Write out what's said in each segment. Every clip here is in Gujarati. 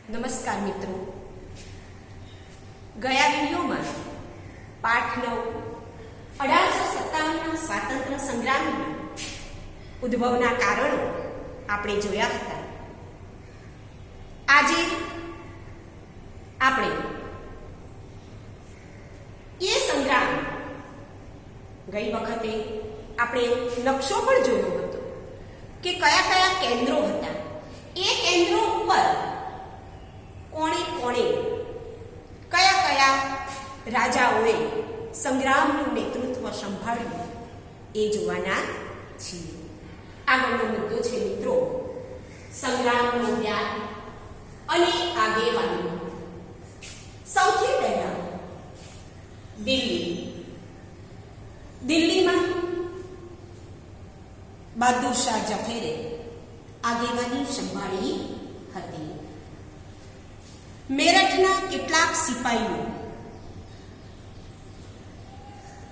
નમસ્કાર મિત્રો, ગયા વિડીયોમાં પાઠ 9 1857ના સ્વાતંત્ર્ય સંગ્રામના ઉદ્ભવના કારણો આપણે જોયા હતા. આજે આપણે એ સંગ્રામ, ગઈ વખતે આપણે નકશો પણ જોયો હતો કે કયા કયા કેન્દ્રો હતા. એ કેન્દ્રો ઉપર કોણે કોણે કયા કયા રાજાઓએ સંગ્રામનું નેતૃત્વ સંભાળ્યું એ જોવાના છીએ. આગળનો મુદ્દો છે મિત્રો સંગ્રામનો ત્યાગ અને આગેવાની. સૌથી પહેલા દિલ્હીમાં બહાદુર શાહ જફરે આગેવાની સંભાળી હતી. મેરઠના કેટલાક સિપાહીઓ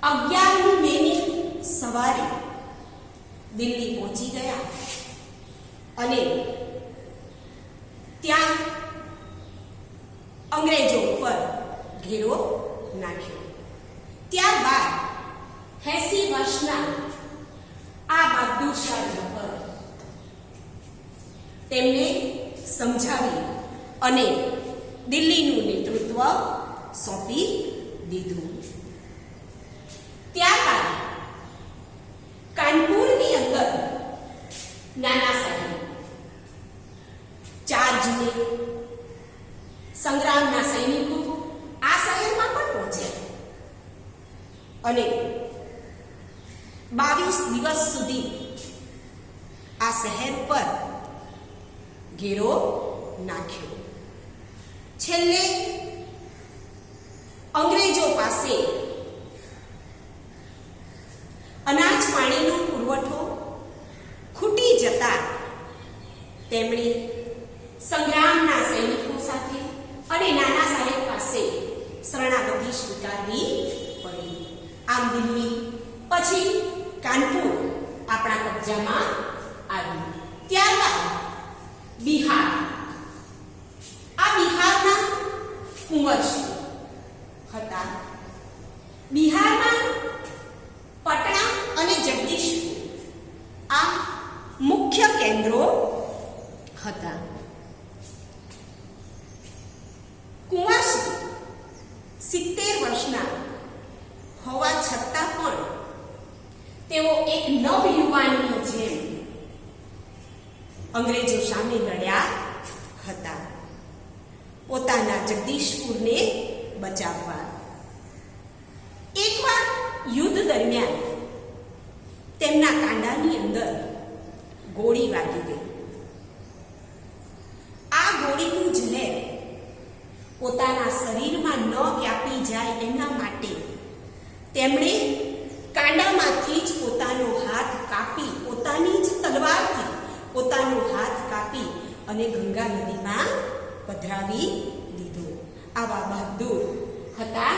11મી મેની સવારે દિલ્હી પહોંચી ગયા અને ત્યાં અંગ્રેજો ઉપર ઘેરો નાખ્યો. ત્યારબાદ 80 વર્ષના આ બહાદુર શાહ જફર તેમને સમજાવી અને દિલ્હીનું નેતૃત્વ સોંપી દીધું. ત્યારબાદ કાનપુરની અંદર નાના સાહેબ 4 જૂને સંગ્રામના સૈનિકો આ શહેરમાં પણ પહોંચ્યા અને 22 દિવસ સુધી આ શહેર પર ઘેરો નાખ્યો. છેલ્લે અંગ્રેજો પાસે અનાજ પાણીનો પુરવઠો ખૂટી જતા તેમણે સંગ્રામના સૈનિકો સાથે અને નાના સાહેબ પાસે શરણાગતિ સ્વીકારવી પડી. આમ દિલ્હી પછી કાનપુર આપણા કબજામાં આવ્યું. ત્યારબાદ બિહાર. આ બિહારના કુંવરસિંહ હતા. બિહારમાં પટણા અને જગદીશપુર આ મુખ્ય કેન્દ્રો હતા. કુંવરસિંહ 70 વર્ષના હોવા છતાં પણ તેઓ એક નવયુવાનની જેમ અંગ્રેજો સામે લડ્યા હતા પોતાના જગદીશપુરને બચાવવા. એકવાર યુદ્ધ દરમિયાન તેમના કાંડાની અંદર ગોળી વાગી ગઈ. આ ગોળીનું ઝેર પોતાના શરીરમાં ન વ્યાપી જાય એના માટે તેમણે કાંડામાંથી જ પોતાનો હાથ કાપી, પોતાની જ તલવારથી પોતાનો હાથ કાપી અને ગંગા નદીમાં પધરાવી દીધો. આવા બહાદુર હતા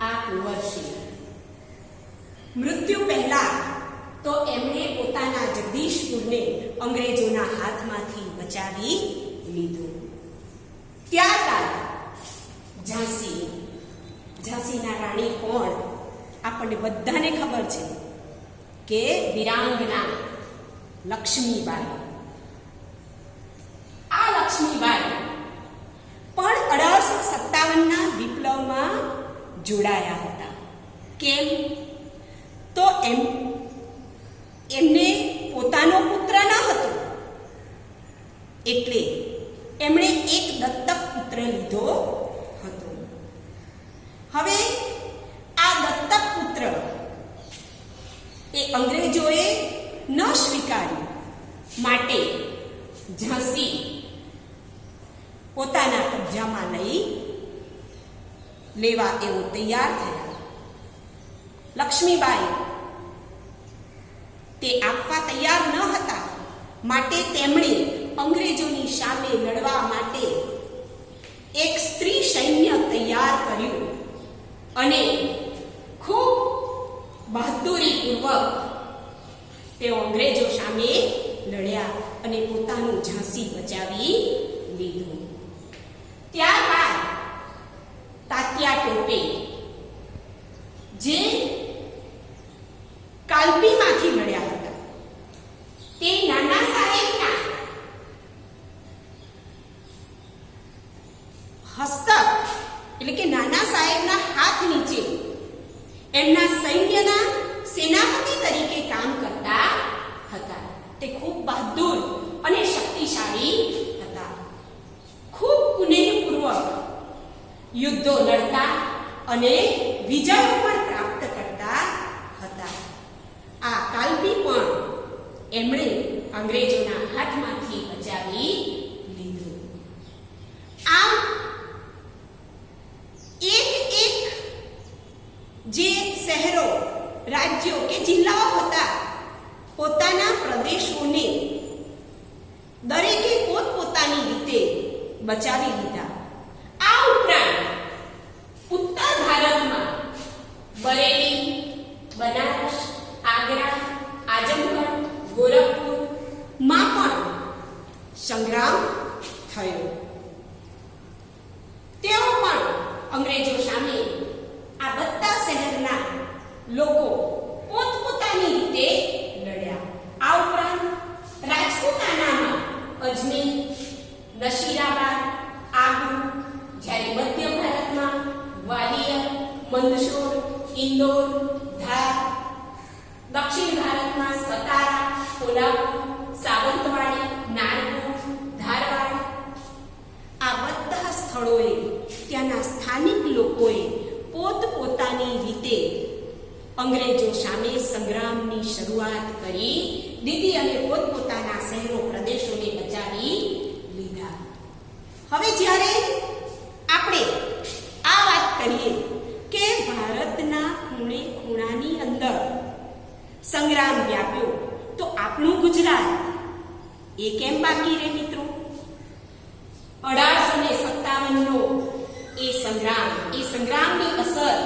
આ કુંવરસિંહ. મૃત્યુ પહેલા તો એમણે પોતાના જગદીશપુરને અંગ્રેજોના હાથમાંથી બચાવી લીધું. ત્યારબાદ ઝાંસીના રાણી કોણ? આપણને બધાને ખબર છે કે વીરાંગના લક્ષ્મીબાઈ. આ લક્ષ્મીબાઈ પણ 1857ના વિપ્લવમાં જોડાયા હતા. કેમ? તો એમને પોતાનો પુત્ર ન હતો એટલે એમણે એક દત્તક પુત્ર લીધો હતો. હવે આ દત્તક પુત્ર એ અંગ્રેજોએ ન સ્વીકાર્યું માટે ઝાંસી પોતાના કબજામાં લેવા એવો તૈયાર થયા. લક્ષ્મીબાઈ તે આપવા તૈયાર ન હતા માટે તેમણે અંગ્રેજોની સામે લડવા માટે એક સ્ત્રી સૈન્ય તૈયાર કર્યું અને ખૂબ બહાદુરીપૂર્વક તેઓ અંગ્રેજો સામે લડ્યા અને પોતાનું ઝાંસી બચાવી લીધું. હસ્તક એટલે કે નાના સાહેબના હાથ નીચે એમના સૈન્યના સેનાપતિ તરીકે કામ કરતા હતા. તે ખૂબ બહાદુર અને શક્તિશાળી હતા. ખૂબ કુનેહપૂર્વક યુદ્ધો લડતા અને વિજયો પણ પ્રાપ્ત કરતા હતા. આ કાલબી પણ એમણે અંગ્રેજોના હાથમાંથી બચાવી લીધું. આમ એક એક જે શહેરો, રાજ્યો કે જિલ્લાઓ હતા, પોતાના પ્રદેશોને દરેકે પોતપોતાની રીતે બચાવી લીધા. આ ઉપરાંત ઉત્તર ભારતમાં બરેલી, બનારસ, આગ્રા, આઝમગઢ, ગોરખપુરમાં પણ સંગ્રામ થયો. તેઓ પણ અંગ્રેજો સામે આ બધા શહેરના લોકો પોતપોતાની રીતે લડ્યા. આ ઉપરાંત રાજપૂતાનામાં અજમેર, નશીરાબાદ, આબુ, જ્યારે મધ્ય ભારતમાં ગ્વાલિયર, મંદસોર, ઇન્દોર, ધાર, દક્ષિણ ભારતમાં સતારા, કોલ્હાપુર, સાવંતવાડી, નાગપુર, ધારવાડ, આ બધા સ્થળોએ ત્યાંના સ્થાનિક લોકોએ પોતપોતાની રીતે અંગ્રેજો સામે સંગ્રામની શરૂઆત કરી દીધી અને પોતપોતાના શહેરો, પ્રદેશોને બચાવી લીધા. હવે જ્યારે આપણે આ વાત કરીએ કે ભારતના ખૂણે ખૂણાની અંદર સંગ્રામ વ્યાપ્યો, તો આપણું ગુજરાત એ કેમ બાકી રહે મિત્રો? 1857 નો એ સંગ્રામની અસર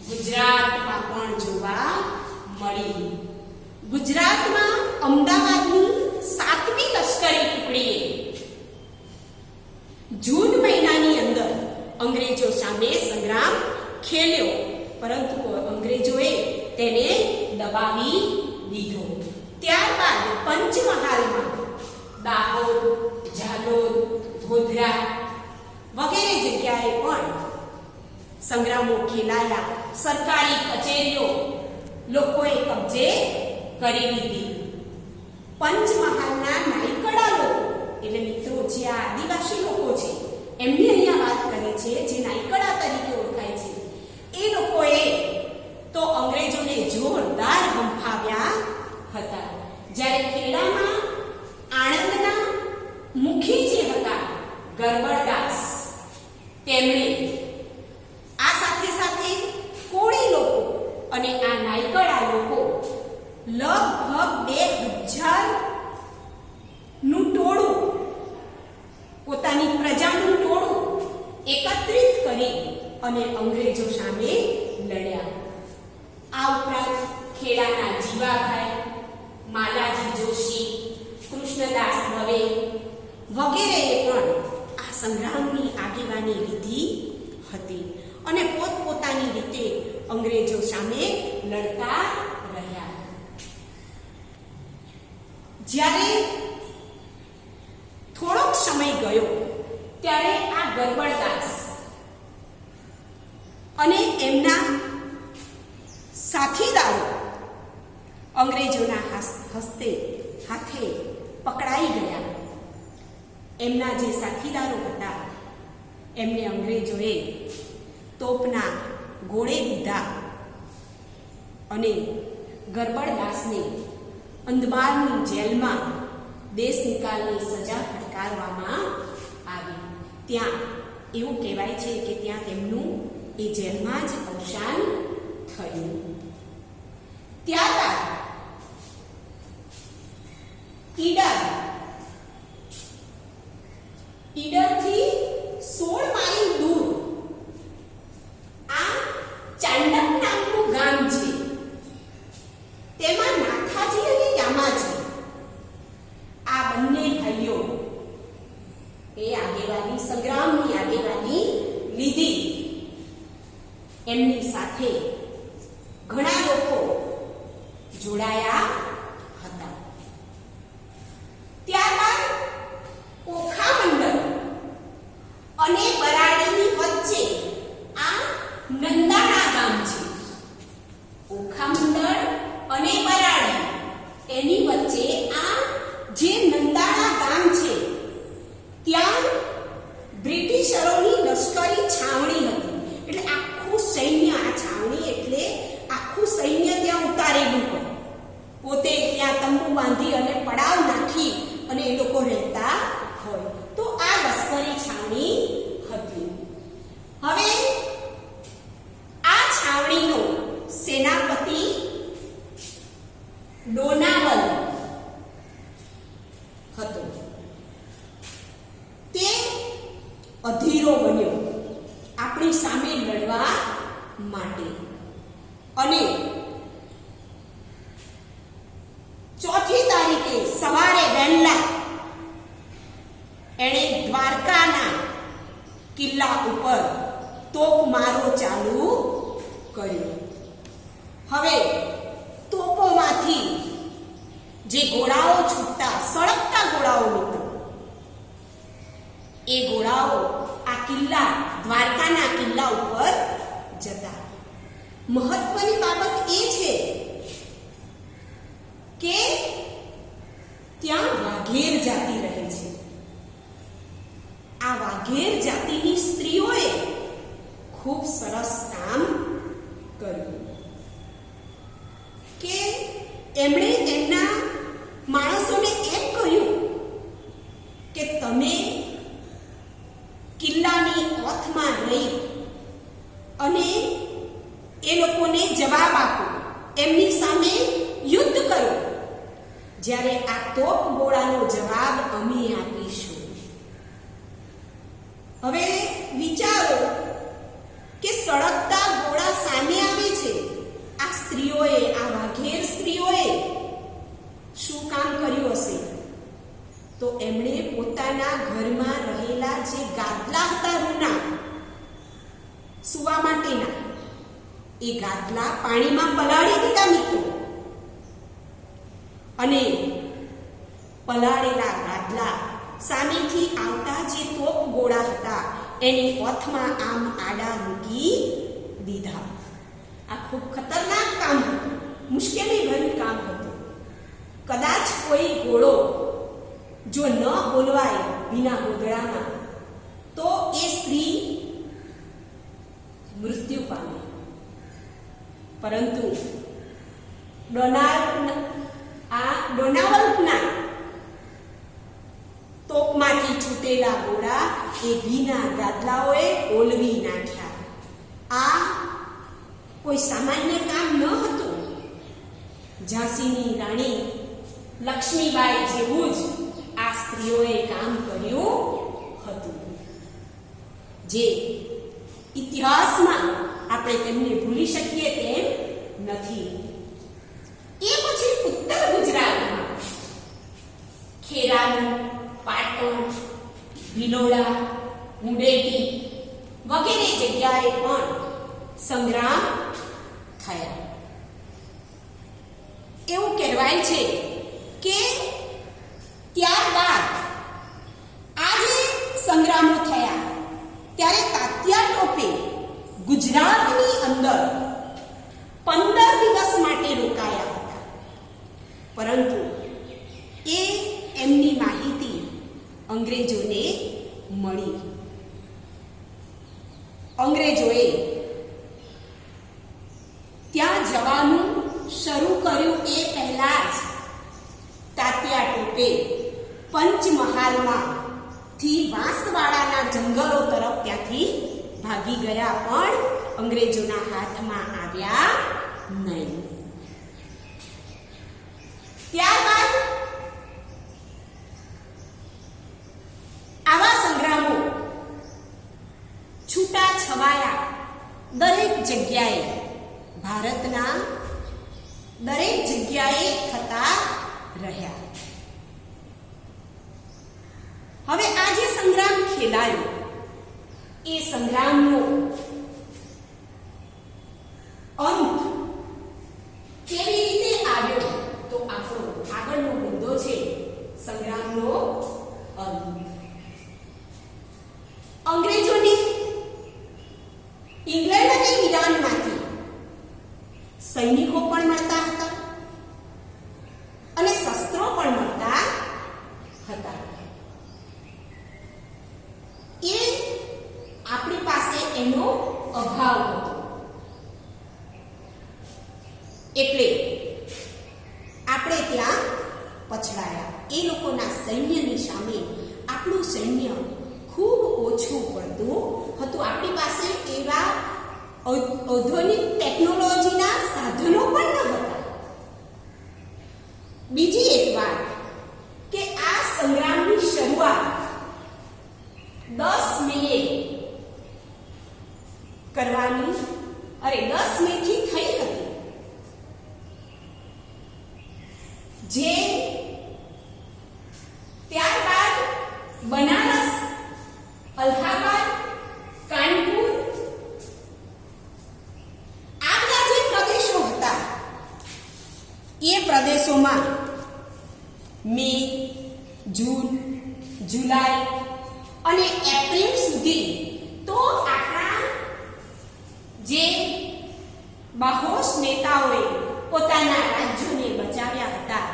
ગુજરાતમાં પણ જોવા મળી. ગુજરાતમાં અમદાવાદની 7મી લશ્કરી ટુકડીએ જૂન મહિનાની અંદર અંગ્રેજો સામે સંગ્રામ ખેલ્યો, પરંતુ અંગ્રેજોએ તેને દબાવી દીધો. ત્યારબાદ પંચમહાલમાં દાહોદ, ઝાલોદ, ગોધરા વગેરે જગ્યાએ પણ સંગ્રામો ખેલાયા. સરકારી કચેરીઓ લોકોએ કબજે કરી લીધી. પંચમહાલના નાયકડા લોકો, એટલે મિત્રો જે આ આદિવાસી લોકો છે એમની અહીંયા વાત કરે છે, જે નાયકડા તરીકે ઓળખાય છે, એ લોકોએ તો અંગ્રેજોને જોરદાર હંફાવ્યા હતા. જ્યારે ખેડામાં આણંદના મુખી જે હતા ગરબડદાસ, તેમણે આ સાથે સાથે કોળી લોકો અને આ નાયકડા લોકો લગભગ 2000 નું ટોળું, પોતાની પ્રજાનું ટોળું એકત્રિત કરી અને અંગ્રેજો સામે લડ્યા. આ ઉપરાંત ખેડાના જીવાભાઈ, માલાજી જોશી, કૃષ્ણદાસ દવે વગેરેએ પણ આ સંગ્રામની આગેવાની લીધી હતી અને પોતપોતાની રીતે અંગ્રેજો સામે લડતા રહ્યા. જ્યારે થોડોક સમય ગયો ત્યારે આ ગરબડદાસ અને એમના સાથીદારો અંગ્રેજોના હાથે પકડાઈ ગયા. એમના જે સાથીદારો હતા એમને અંગ્રેજોએ તોપના ગોળે દીધા અને ગરબડદાસને અંદમાનની જેલમાં દેશ નિકાલની સજા ફટકારવામાં આવી. ત્યાં એવું કહેવાય છે કે ત્યાં તેમનું એ જેલમાં જ અવસાન થયું. ત્યારબાદ ઈડરથી 16 માઇલ દૂર આ ચાંડક નામનું ગામ છે. તેમાં નાથાજી અને યામાજી આ બંને ભાઈઓ એ આગેવાની, સંગ્રામની આગેવાની લીધી. એમની સાથે ઘણા લોકો જોડાયા હતા. ત્યારબાદ ઓખા મંડળ અને અધીરો બન્યો આપણી સામે લડવા માટે. અને 4મી તારીખે સવારે વહેલા એણે દ્વારકાના કિલ્લા ઉપર તોપમારો ચાલુ કર્યો. હવે તોપોમાંથી જે ગોળાઓ છૂટતા, સળગતા ગોળાઓ મિત્રો, એ ગોળાઓ આ કિલ્લા, દ્વારકાના કિલ્લા ઉપર જતા. મહત્વની બાબત એ છે કે ત્યાં વાઘેર જાતિ રહે છે. આ વાઘેર જાતિની સ્ત્રીઓએ ખૂબ સરસ કામ કર્યું કે એમણે તેમના માણસોને એમ કહ્યું કે તમે કિલ્લાની ઓથમાં રહી અને એ લોકોને જવાબ આપો, એમની સામે યુદ્ધ કરો. જ્યારે આ તોપ ગોળાનો જવાબ અમે આપીશું. હવે વિચારો કે સળગતા ગોળા સામે આવે છે. આ સ્ત્રીઓએ, આ વાઘેર સ્ત્રીઓએ શું કામ કર્યું હશે? તો એમણે પોતાના ઘરમાં રહેલા જે ગાદલા હતા રૂના સુવા માટેના, એ ગાદલા પાણીમાં પલાળી દીધા મિત્રો. અને પલાળેલા ગાદલા સામેથી આવતા જે તોપ ગોળા હતા એની ઓથમાં આમ આડા મૂકી દીધા. આ ખૂબ ખતરનાક કામ હતું, મુશ્કેલી ભર્યું કામ હતું. કદાચ કોઈ ગોળો જો ન બોલવાય વિના ગોદડામાં તો એ સ્ત્રી મૃત્યુ પામે. પરંતુ ડોનાલ્ડના તોપમાંથી છૂટેલા ગોળા એ ઘીના ગાદલાઓએ ઓલવી નાખ્યા. આ કોઈ સામાન્ય કામ ન હતું. ઝાંસીની રાણી લક્ષ્મીબાઈ જેવું જ આ સ્ત્રીઓએ કામ કર્યું હતું, જે ઇતિહાસમાં આપણે તેમને ભૂલી શકીએ તેમ નથી. એ પછી ઉત્તર ગુજરાતમાં ખેરાલુ, પાટણ, ભિલોડા, મુંડેટી વગેરે જગ્યાએ પણ સંગ્રામ થયા. એવું કહેવાય છે કે ત્યારબાદ આ જે સંગ્રામો થયા ત્યારે તાત્યા ટોપે ગુજરાતની અંદર 15 દિવસ માટે રોકાયા હતા. પરંતુ એ એમની માહિતી અંગ્રેજોને મળી. અંગ્રેજોએ ત્યાં જવાનું શરૂ કર્યું એ પહેલા જ તાત્યા ટોપે પંચમહાલમાંથી વાંસવાડાના જંગલો તરફ ત્યાંથી ભાગી ગયા, પણ અંગ્રેજોના હાથમાં આવ્યા નહીં. ત્યારબાદ આવા સંગ્રામો છૂટા છવાયા દરેક જગ્યાએ, ભારતના દરેક જગ્યાએ થતા રહ્યા. હવે આ જે સંગ્રામ ખેલાયો એ સંગ્રામનો અંત કેવી રીતે આવ્યો? તો આપણો આગળનો મુદ્દો છે સંગ્રામનો અંત. અંગ્રેજોની ઇંગ્લેન્ડ અને ઈરાનમાંથી સૈનિકો પણ મળતા હતા અને શસ્ત્રો પણ મળતા હતા. એ આપણી પાસે એનો અભાવ હતો. એટલે આપણે ત્યાં પછડાયા. એ લોકોના સૈન્યની સામે આપણું સૈન્ય ખૂબ ઓછું પડતું હતું. આપણી પાસે એવા આધુનિક ટેકનોલોજીના સાધનો પણ ન હતા. બીજી એક વાત કે આ સંગ્રામની શરૂઆત 10 મિનિટ કરવાની 10 મેથી થઈ હતી, જે ત્યારબાદ બનારસ, અલ્હાબાદ, કાનપુર આ બધા જે પ્રદેશો હતા એ પ્રદેશોમાં મે, જૂન, જુલાઈ અને એપ્રિલ સુધી તો આપણા જે બાહોશ નેતાઓએ પોતાના રાજ્યોને બચાવ્યા હતા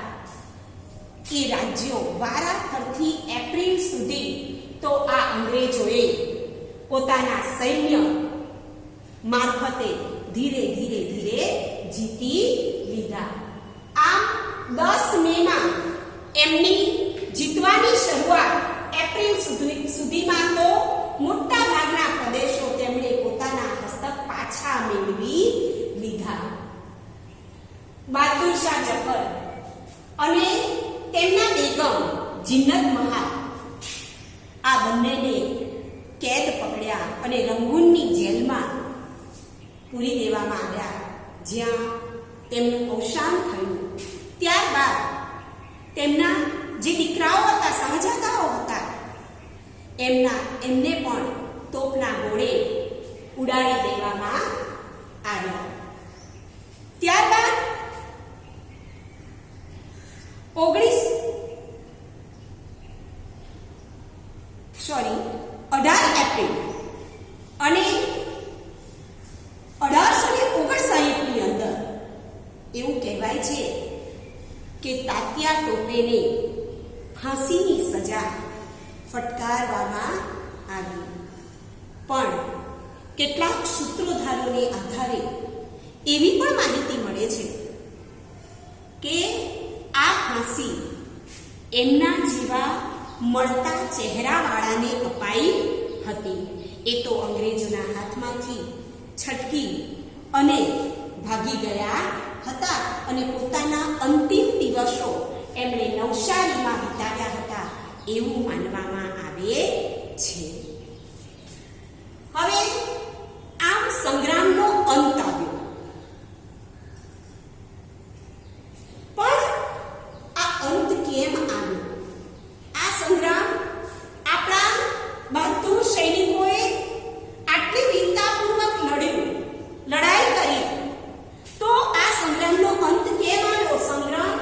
એ રાજ્યો વારાફરતી એપ્રિલ સુધી તો આ અંગ્રેજોએ પોતાના સૈન્ય મારફતે ધીરે ધીરે ધીરે જીતી લીધા. આમ 10 મેમાં એમની જીતવાની શરૂઆત એપ્રિલ સુધીમાં તો મોટા ભાગના પ્રદેશો તેમણે પોતાના હસ્તક પાછા મેળવી લીધા. બહાદુર શાહ જફર અને તેમના બેગમ જિન્નત મહાલ આ બંનેને કેદ પકડ્યા અને રંગૂનની જેલમાં પૂરી દેવામાં આવ્યા, જ્યાં તેમનું અવસાન થયું. ત્યારબાદ તેમના જે દીકરાઓ હતા, સહજાદાઓ હતા, એમને પણ તોપના ગોળે ઉડાડી દેવામાં આવ્યા. ત્યારબાદ 18 એપ્રિલ અને 1859 ની અંદર એવું કહેવાય છે કે તાત્યા ટોપેને ફાંસીની સજા ફટકારવામાં આવી. પણ કેટલાક સૂત્રોધારોને આધારે એવી પણ માહિતી મળે છે કે આ ફાંસી એમના જેવા મળતા ચહેરાવાળાને અપાઈ હતી. એ તો અંગ્રેજોના હાથમાંથી છટકી અને ભાગી ગયા હતા અને પોતાના અંતિમ દિવસો એમણે નવસારીમાં વિતાવ્યા હતા એવું માનવામાં આવે છે. હવે આમ સંગ્રામનો અંત આવ્યો, પણ આ અંત કેમ આવ્યો? આ સંગ્રામ આપણા બહાદુર સૈનિકોએ આટલી વીરતાપૂર્વક લડાઈ કરી, તો આ સંગ્રામનો અંત કેમ આવ્યો? સંગ્રામ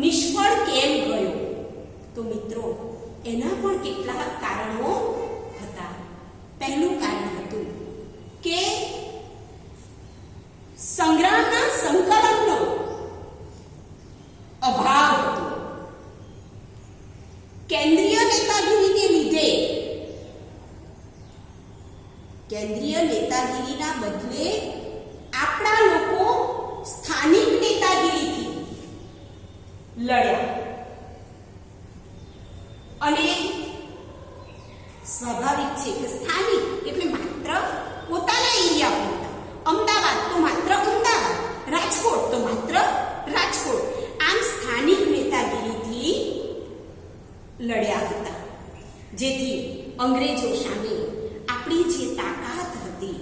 નિષ્ફળ કેમ ગયો? તો મિત્રો, એના પણ કેટલાક કારણો હતા. પહેલું કારણ હતું કે સંગ્રામના સંકલનનો અભાવ હતો. કેન્દ્રીય નેતાગીરીને લીધે કેન્દ્રીય નેતાગીરીના બદલે આપણા લોકો સ્થાનિક નેતાગીરીથી લડ્યા અને સ્વાભાવિક છે કે સ્થાનિક એટલે માત્ર પોતાના એરિયા પૂરતા. અમદાવાદ તો માત્ર અમદાવાદ, રાજકોટ તો માત્ર રાજકોટ. આમ સ્થાનિક નેતાગીરીથી લડ્યા હતા, જેથી અંગ્રેજો સામે આપણી જે તાકાત હતી,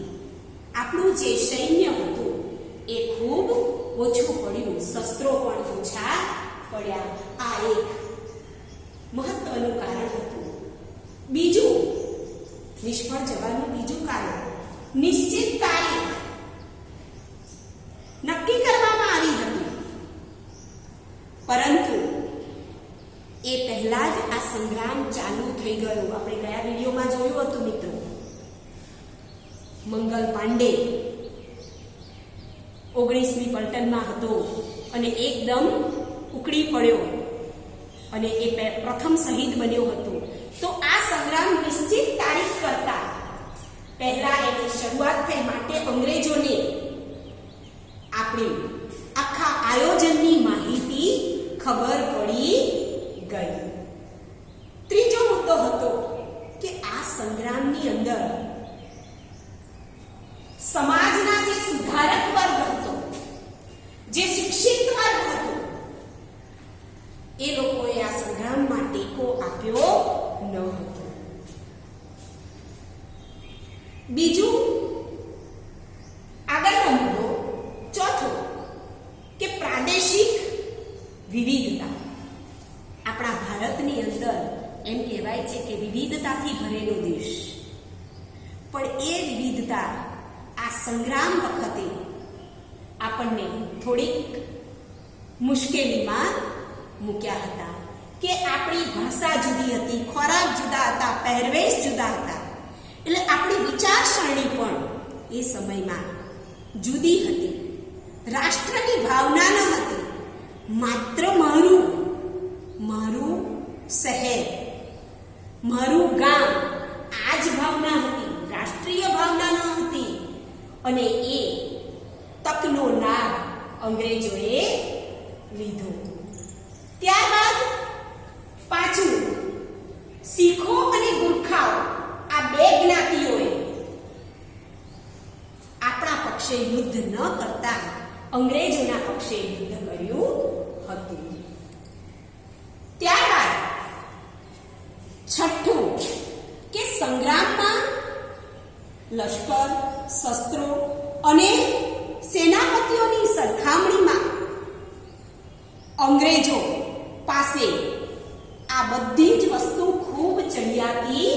આપણું જે સૈન્ય હતું એ ખૂબ ઓછું પડ્યું, શસ્ત્રો પણ ઓછા પડ્યા. આ એક મહત્વનું કારણ હતું. બીજું નિષ્ફળ જવાનું બીજું કારણ, નિશ્ચિત તારીખ નક્કી કરવામાં આવી હતી, પરંતુ એ પહેલા જ આ સંગ્રામ ચાલુ થઈ ગયો. આપણે ગયા વિડીયોમાં જોયું હતું મિત્રો, મંગલ પાંડે 19મી પલટનમાં હતો અને એકદમ ઉકળી પડ્યો અને એ પ્રથમ શહીદ બન્યો હતો. તો આ સંગ્રામ નિશ્ચિત તારીખ કરતા પહેલા એની શરૂઆત થઈ, માટે અંગ્રેજોને આપણી આખા આયોજનની માહિતી ખબર પડી ગઈ. ત્રીજો મુદ્દો હતો કે આ સંગ્રામની અંદર સમાજના જે સુધારક વર્ગ હતો, જે શિક્ષિત વર્ગ હતો, એ લોકોએ આ સંગ્રામમાં ટેકો આપ્યો ન હતો. બીજું પણ એ વિવિધતા આ સંગ્રામ વખતે આપણને થોડીક મુશ્કેલીમાં મૂક્યા હતા કે આપણી ભાષા જુદી હતી, ખોરાક જુદા હતા, પહેરવેશ જુદા હતા, એટલે આપણી વિચારસરણી પણ એ સમયમાં જુદી હતી. રાષ્ટ્રની ભાવના ન હતી, માત્ર મારું શહેર, મારું ગામ, આ જ ભાવના હતી, રાષ્ટ્રીય ભાવના ન હતી. અને એ તકનો લાભ અંગ્રેજોએ લીધો. ત્યારબાદ પાછું શીખો અને ગુરખાઓ, આ બે જ્ઞાતિઓએ આપણા પક્ષે યુદ્ધ ન કરતા અંગ્રેજોના પક્ષે યુદ્ધ કર્યું હતું. ત્યારબાદ છઠ્ઠું કે સંગ્રામમાં લશ્કર, શસ્ત્રો અને સેનાપતિઓની સરખામણીમાં અંગ્રેજો પાસે આ બધી જ વસ્તુ ખૂબ ચડિયાતી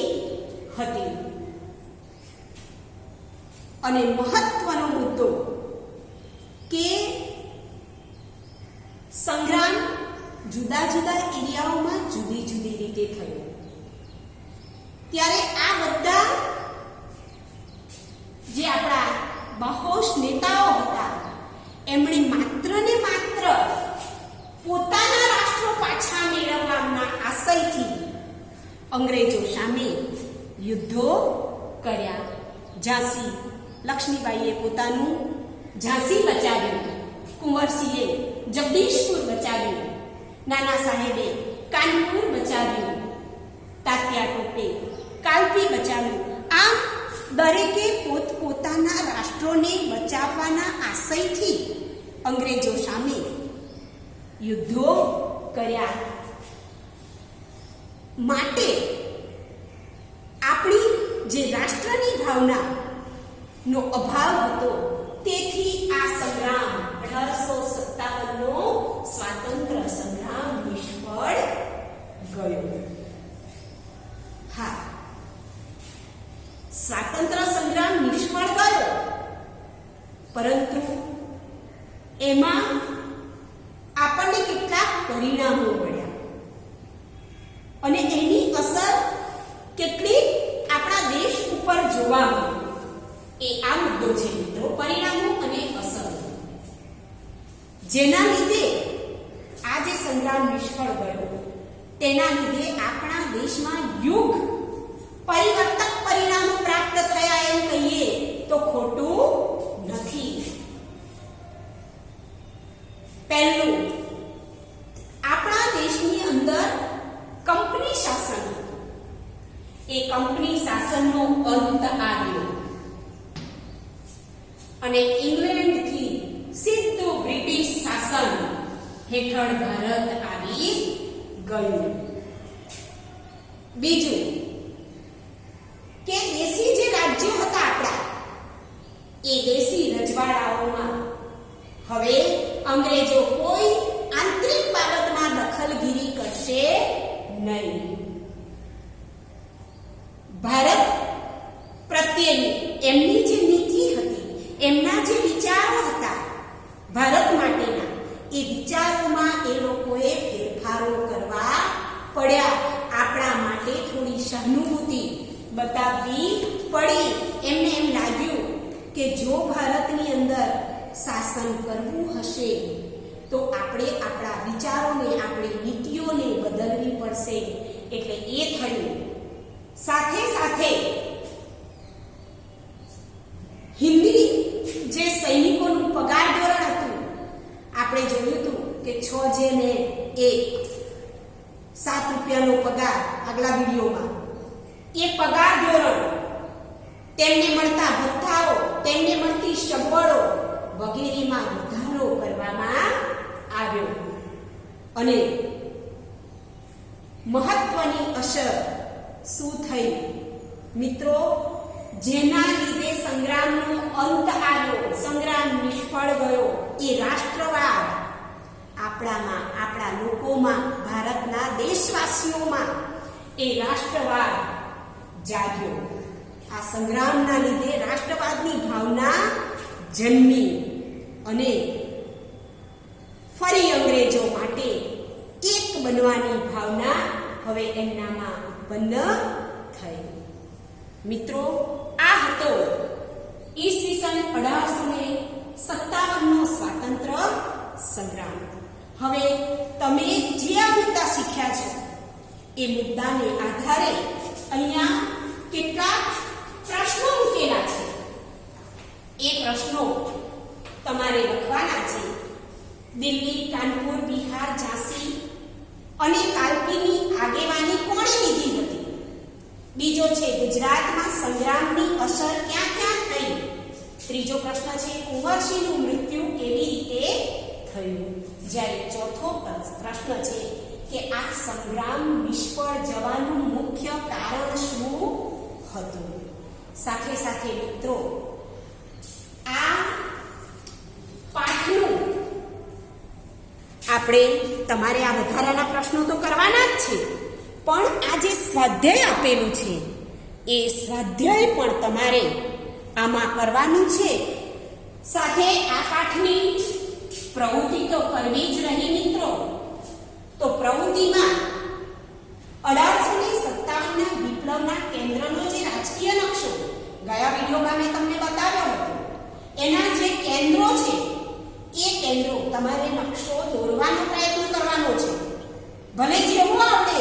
હતી. અને મહત્વનો મુદ્દો કે સંગ્રામ જુદા જુદા એરિયાઓમાં જુદી જુદી રીતે થયો. ત્યારે આ બધા જે આપણા બહોશ નેતાઓ હતા એમણે માત્ર ને માત્ર પોતાના રાષ્ટ્રો પાછા મેળવવાના આશયથી અંગ્રેજો સામે યુદ્ધો કર્યા. ઝાંસી, લક્ષ્મીબાઈએ પોતાનું ઝાંસી બચાવ્યું, કુંવરસિંહે જગદીશપુર બચાવ્યું, નાના સાહેબે કાનપુર બચાવ્યું, તાત્યા ટોપે કાલપી બચાવ્યું. આમ દરેકે પોતપોતાના રાષ્ટ્રોને બચાવવાના આશયથી અંગ્રેજો સામે યુદ્ધો કર્યા. માટે આપણી જે રાષ્ટ્રની ભાવના નો અભાવ હતો, તેથી આ સંગ્રામ 1857 નો સ્વાતંત્ર્ય સંગ્રામ નિષ્ફળ ગયો. હા, સ્વાતંત્ર્ય સંગ્રામ નિષ્ફળ ગયો, પરંતુ એમાં આપણને કેટલાક પરિણામો મળ્યા અને એની અસર કેટલી આપણા દેશ ઉપર જોવા મળી. એ આ મુદ્દો છે મિત્રો, પરિણામો અને અસર. જેના લીધે આ જે સંગ્રામ નિષ્ફળ ગયો તેના લીધે આપણા દેશમાં યુગ પરિવર્તક પરિણામો પ્રાપ્ત થયા એમ કહીએ તો ખોટું નથી. પહેલું, આપણા દેશની અંદર કંપની શાસન હતું. એ કંપની શાસનનો અંત આવ્યો અને ઇંગ્લેન્ડથી સીધું બ્રિટિશ શાસન હેઠળ ભારત આવી ગયું. બીજું કે દેશી જે રાજ્યો હતા આપણા, એ દેશી રજવાડાઓમાં હવે અંગ્રેજો કોઈ આંતરિક બાબતમાં દખલગીરી કરશે નહીં. ભારત પ્રત્યેની એમની જે નીતિ હતી, એમના જે વિચારો હતા ભારત માટેના, એ વિચારોમાં એ લોકોએ ફેરફારો કરવા પડ્યા. આપણા માટે થોડી સહાનુભૂતિ બતાવવી પડી. એમને એમ લાગ્યું કે જો ભારતની અંદર શાસન કરવું હશે તો આપણે આપણા વિચારોને, આપણી નીતિઓને બદલવી પડશે. એટલે એ થયું. સાથે સાથે હિન્દી જે સૈનિકોનું પગાર ધોરણ હતું, આપણે જોયું હતું કે 6/1 ₹7 પગાર આગલા વિડીયોમાં, એ પગાર ધોરણ, તેમને મળતા ભથ્થાઓ, તેમને મળતી સગવડો વગેરેમાં વધારો કરવામાં આવ્યો. અને મહત્વની અસર શું થઈ મિત્રો? જેના લીધે સંગ્રામનો અંત આવ્યો, સંગ્રામ નિષ્ફળ ગયો, એ રાષ્ટ્રવાદ આપણામાં, આપણા લોકોમાં, ભારતના દેશવાસીઓમાં એ રાષ્ટ્રવાદ જાગ્યો. આ સંગ્રામના લીધે રાષ્ટ્રવાદની ભાવના જન્મી અને ફરી અંગ્રેજો માટે એક બનવાની ભાવના હવે એમનામાં ઉત્પન્ન થઈ. મિત્રો, આ હતો ઈસવીસન 1857 નો સ્વાતંત્ર્ય સંગ્રામ. હવે તમે જે આ મુદ્દા શીખ્યા છો એ મુદ્દાને આધારે અહીંયા કેટલાક પ્રશ્નો મૂકેલા છે. એ પ્રશ્નો તમારે લખવાના છે. દિલ્હી, કાનપુર, બિહાર, ઝાંસી અને કાલકીની આગેવાની કોણે લીધી હતી? બીજો છે ગુજરાતમાં સંગ્રામની અસર ક્યાં ક્યાં થઈ? ત્રીજો પ્રશ્ન છે કુંવરસિંહનું મૃત્યુ કેવી રીતે થયું? જ્યારે ચોથો પ્રશ્ન છે કે આ સંગ્રામ નિષ્ફળ જવાનું મુખ્ય કારણ શું હતું? સાથે સાથે મિત્રો, આ પાઠનું આપણે તમારે આ વધારાના પ્રશ્નો તો કરવાના જ છે, પણ આ જે સ્વાધ્યાય આપેલું છે એ સ્વાધ્યાય પણ તમારે આમાં કરવાનું છે. સાથે આ પાઠની પ્રવૃત્તિ તો કરવી જ રહી મિત્રો. તો પ્રવૃત્તિમાં 1857ના વિપ્લવના કેન્દ્રનો જે રાજકીય નકશો ગયા વિડીયોમાં મેં તમને બતાવ્યો હતો, એના જે કેન્દ્રો છે એ કેન્દ્રો તમારે નકશો દોરવાનો પ્રયત્ન કરવાનો છે. ભલે જેવું આવડે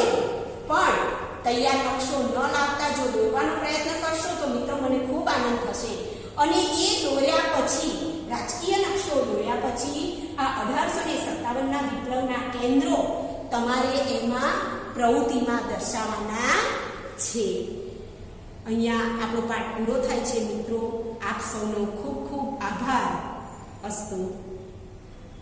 પણ તૈયાર નકશો ન લાવતા જો દોરવાનો પ્રયત્ન કરશો તો મિત્રો મને ખૂબ આનંદ થશે. અને એ દોર્યા પછી, રાજકીય નકશો દોર્યા પછી આ 1857ના વિપ્લવના કેન્દ્રો તમારે એમાં પ્રવૃત્તિમાં દર્શાવવાના છે. અહીંયા આપણો પાઠ પૂરો થાય છે મિત્રો. આપ સૌનો ખૂબ ખૂબ આભાર. અસ્તુ.